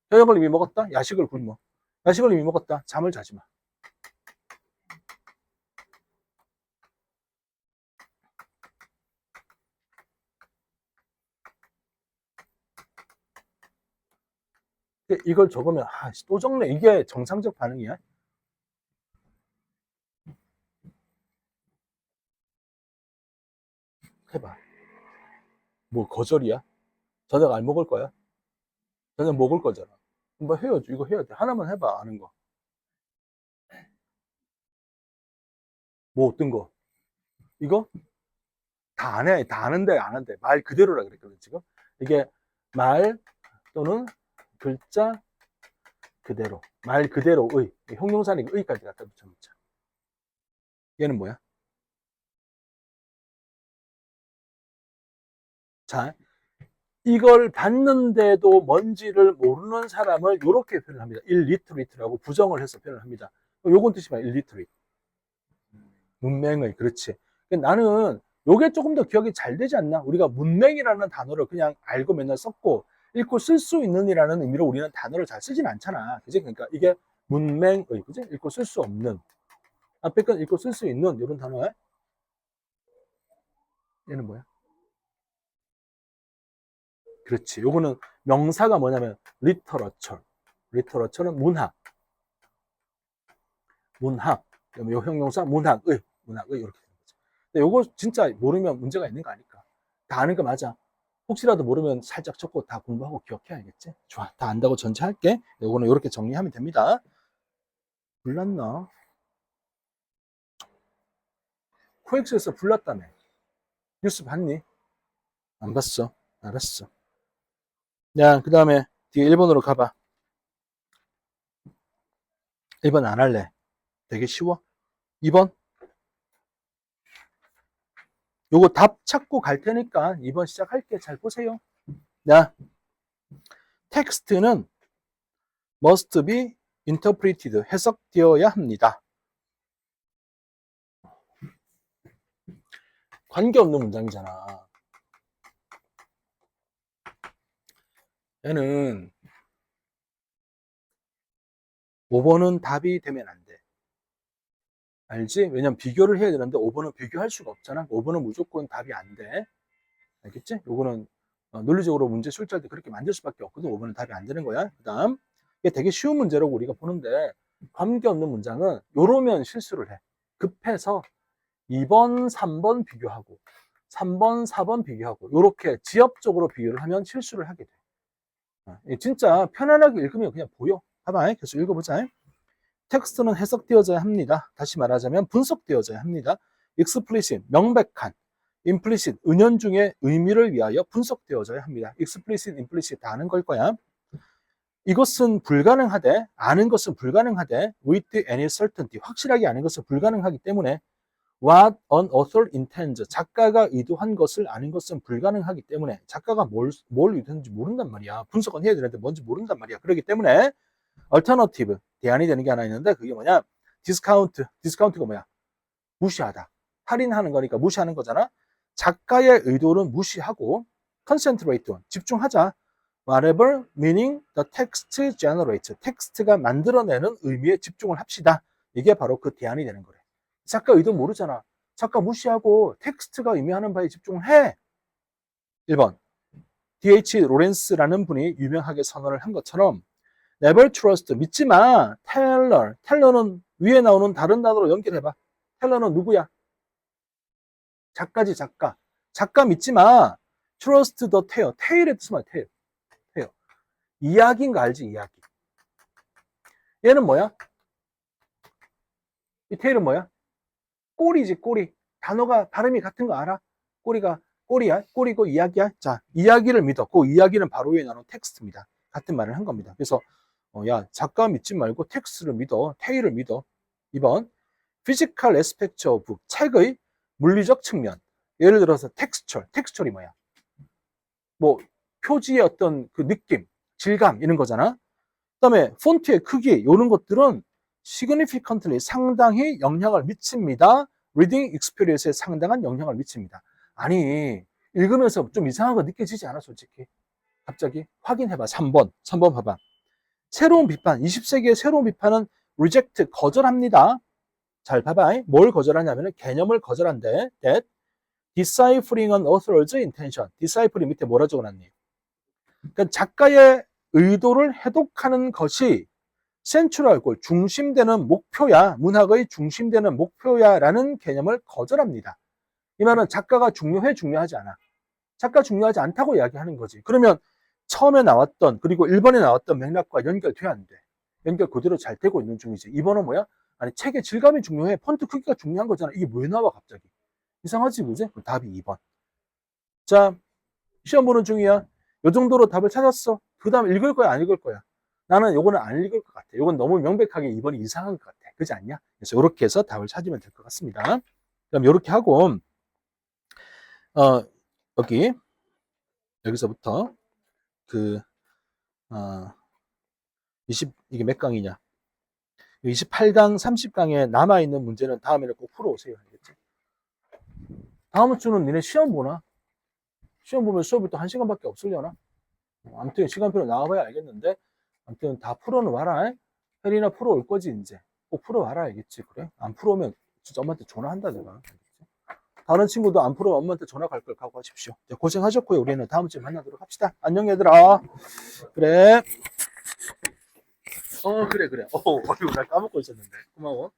저녁을 이미 먹었다? 야식을 굶어. 야식을 이미 먹었다? 잠을 자지 마. 이걸 적으면 또 적네. 이게 정상적 반응이야. 해봐. 뭐 거절이야? 저녁 안 먹을 거야? 저녁 먹을 거잖아. 뭐 해야지. 이거 해야 돼. 하나만 해봐. 아는 거. 뭐 어떤 거? 이거? 다 안 해. 다 아는데 안 한대. 말 그대로라 그랬거든 지금. 이게 말 또는 글자 그대로. 말 그대로의. 형용사니까 의까지 갖다 붙여놓자. 얘는 뭐야? 자, 이걸 봤는데도 뭔지를 모르는 사람을 이렇게 표현을 합니다. illiterate라고 부정을 해서 표현을 합니다. 요건 뜻이 뭐야? illiterate. 문맹의. 그렇지. 나는 요게 조금 더 기억이 잘 되지 않나? 우리가 문맹이라는 단어를 그냥 알고 맨날 썼고 읽고 쓸 수 있는이라는 의미로 우리는 단어를 잘 쓰진 않잖아. 그지? 그러니까 이게 문맹의, 그지? 읽고 쓸 수 없는. 앞에 건 읽고 쓸 수 있는 이런 단어야. 얘는 뭐야? 그렇지. 요거는 명사가 뭐냐면 literature. literature는 문학. 문학, 요 형용사 문학의, 문학의 이렇게 되는 거죠. 근데 요거 진짜 모르면 문제가 있는 거 아닐까? 다 아는 거 맞아. 혹시라도 모르면 살짝 적고 다 공부하고 기억해야겠지? 좋아. 다 안다고 전제할게. 요거는 이렇게 정리하면 됩니다. 불났나? 코엑스에서 불났다며. 뉴스 봤니? 안 봤어. 알았어. 야, 그 다음에 뒤에 1번으로 가봐. 1번 안 할래. 되게 쉬워. 2번. 요거 답 찾고 갈 테니까 2번 시작할게. 잘 보세요. 야, 텍스트는 must be interpreted, 해석되어야 합니다. 관계없는 문장이잖아. 얘는 5번은 답이 되면 안 돼. 알지? 왜냐면 비교를 해야 되는데 5번은 비교할 수가 없잖아. 5번은 무조건 답이 안 돼. 알겠지? 요거는 논리적으로 문제 출제할 때 그렇게 만들 수밖에 없거든. 5번은 답이 안 되는 거야. 그 다음, 이게 되게 쉬운 문제라고 우리가 보는데 관계없는 문장은 요러면 실수를 해. 급해서 2번, 3번 비교하고 3번, 4번 비교하고 요렇게 지엽적으로 비교를 하면 실수를 하게 돼. 진짜 편안하게 읽으면 그냥 보여. 봐봐. 계속 읽어보자. 텍스트는 해석되어져야 합니다. 다시 말하자면 분석되어져야 합니다. explicit, 명백한, implicit, 은연중의 의미를 위하여 분석되어져야 합니다. explicit, implicit 다 아는 걸 거야. 이것은 불가능하되, 아는 것은 불가능하되, with any certainty, 확실하게 아는 것은 불가능하기 때문에 what an author intends, 작가가 의도한 것을 아는 것은 불가능하기 때문에 작가가 뭘 의도했는지 모른단 말이야. 분석은 해야 되는데 뭔지 모른단 말이야. 그렇기 때문에 alternative, 대안이 되는 게 하나 있는데 그게 뭐냐? 디스카운트가 뭐야? 무시하다. 할인하는 거니까 무시하는 거잖아. 작가의 의도는 무시하고 concentrate on, 집중하자. whatever meaning the text generates, 텍스트가 만들어내는 의미에 집중을 합시다. 이게 바로 그 대안이 되는 거래. 작가 의도 모르잖아. 작가 무시하고 텍스트가 의미하는 바에 집중을 해. 1번. D.H. 로렌스라는 분이 유명하게 선언을 한 것처럼 never trust, 믿지 마. 텔러는 위에 나오는 다른 단어로 연결해봐. 텔러는 누구야? 작가지, 작가. 작가 믿지 마. trust the tale. tale의 뜻은 뭐야? tale. 이야기인 거 알지? 이야기. 얘는 뭐야? 이 tale은 뭐야? 꼬리지, 꼬리. 단어가 발음이 같은 거 알아? 꼬리가 꼬리야? 꼬리고 이야기야? 자, 이야기를 믿어. 그 이야기는 바로 위에 나오는 텍스트입니다. 같은 말을 한 겁니다. 그래서 야, 작가 믿지 말고 텍스트를 믿어. 테일을 믿어. 2번, physical aspect of, 책의 물리적 측면. 예를 들어서 텍스처리 뭐야? 뭐 표지의 어떤 그 느낌, 질감 이런 거잖아. 그다음에 폰트의 크기 이런 것들은 significantly, 상당히 영향을 미칩니다. reading experience에 상당한 영향을 미칩니다. 아니, 읽으면서 좀 이상한 거 느껴지지 않아, 솔직히? 갑자기 확인해봐. 3번 봐봐. 새로운 비판, 20세기의 새로운 비판은 reject, 거절합니다. 잘 봐봐. 뭘 거절하냐면 개념을 거절한대. that deciphering an author's intention. decipher이 밑에 뭐라 적어놨니? 그러니까 작가의 의도를 해독하는 것이 센트럴 골, 중심되는 목표야. 문학의 중심되는 목표야 라는 개념을 거절합니다. 이 말은 작가가 중요하지 않아. 작가 중요하지 않다고 이야기하는 거지. 그러면 처음에 나왔던 그리고 1번에 나왔던 맥락과 연결돼야 안 돼. 연결 그대로 잘 되고 있는 중이지. 2번은 뭐야? 아니 책의 질감이 중요해. 폰트 크기가 중요한 거잖아. 이게 왜 나와 갑자기? 이상하지 그지? 답이 2번. 자, 시험 보는 중이야. 요 정도로 답을 찾았어. 그 다음 읽을 거야 안 읽을 거야? 나는 요거는 안 읽을 것 같아. 요건 너무 명백하게 2번이 이상한 것 같아. 그렇지 않냐? 그래서 이렇게 해서 답을 찾으면 될 것 같습니다. 그럼 이렇게 하고 여기서부터 이게 몇 강이냐? 28강, 30강에 남아있는 문제는 다음에는 꼭 풀어오세요. 알겠지? 다음 주는 니네 시험 보나? 시험 보면 수업이 또 1시간밖에 없으려나? 아무튼 시간표로 나와봐야 알겠는데, 아무튼 다 풀어는 와라. 혜리나 풀어올 거지, 이제. 꼭 풀어와라, 알겠지? 그래? 안 풀어오면 진짜 엄마한테 전화한다, 내가. 알겠지? 다른 친구도 안 풀어오면 엄마한테 전화 갈 걸 각오하십시오. 고생하셨고요. 우리는 다음 주에 만나도록 합시다. 안녕, 얘들아. 그래. 그래. 나 까먹고 있었는데. 고마워.